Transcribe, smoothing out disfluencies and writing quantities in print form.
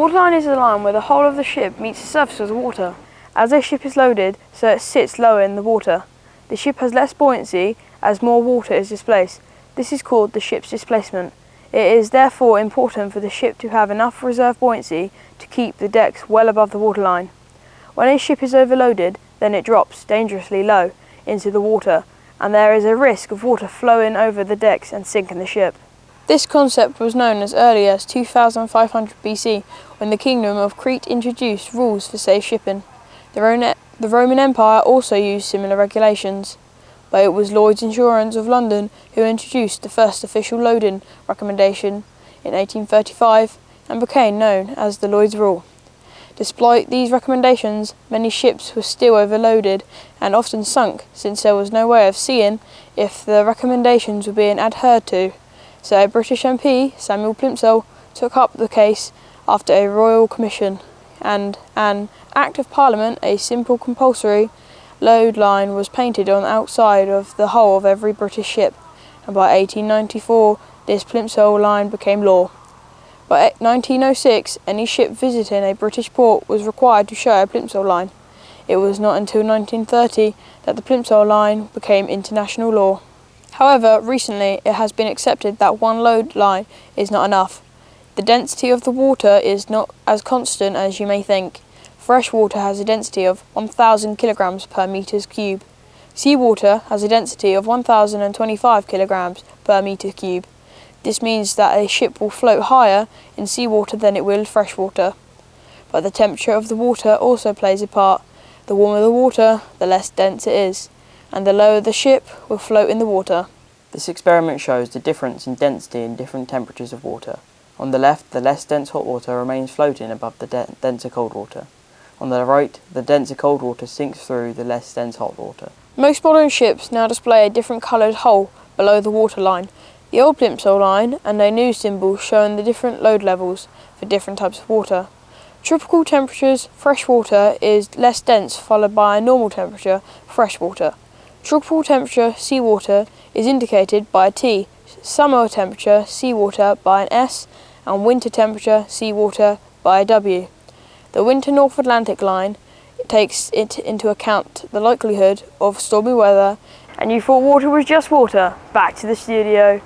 waterline is a line where the whole of the ship meets the surface of the water. As a ship is loaded, so it sits lower in the water. The ship has less buoyancy as more water is displaced. This is called the ship's displacement. It is therefore important for the ship to have enough reserve buoyancy to keep the decks well above the waterline. When a ship is overloaded, then it drops dangerously low into the water, and there is a risk of water flowing over the decks and sinking the ship. This concept was known as early as 2500 BC, when the Kingdom of Crete introduced rules for safe shipping. The Roman Empire also used similar regulations, but it was Lloyd's Insurance of London who introduced the first official loading recommendation in 1835 and became known as the Lloyd's Rule. Despite these recommendations, many ships were still overloaded and often sunk, since there was no way of seeing if the recommendations were being adhered to. So a British MP, Samuel Plimsoll, took up the case after a royal commission, and an Act of Parliament, a simple compulsory load line, was painted on the outside of the hull of every British ship, and by 1894 this Plimsole Line became law. By 1906, any ship visiting a British port was required to show a Plimsoll Line. It was not until 1930 that the Plimsoll Line became international law. However, recently it has been accepted that one load line is not enough. The density of the water is not as constant as you may think. Fresh water has a density of 1,000 kilograms per meters cube. Seawater has a density of 1,025 kilograms per meter cube. This means that a ship will float higher in seawater than it will fresh water. But the temperature of the water also plays a part. The warmer the water, the less dense it is, and the lower the ship will float in the water. This experiment shows the difference in density in different temperatures of water. On the left, the less dense hot water remains floating above the denser cold water. On the right, the denser cold water sinks through the less dense hot water. Most modern ships now display a different coloured hull below the waterline. The old Plimsoll Line and a new symbol showing the different load levels for different types of water. Tropical temperatures, fresh water is less dense, followed by a normal temperature, fresh water. Tropical temperature, seawater, is indicated by a T, summer temperature, seawater, by an S, and winter temperature, seawater, by a W. The winter North Atlantic Line takes into account the likelihood of stormy weather. And you thought water was just water? Back to the studio.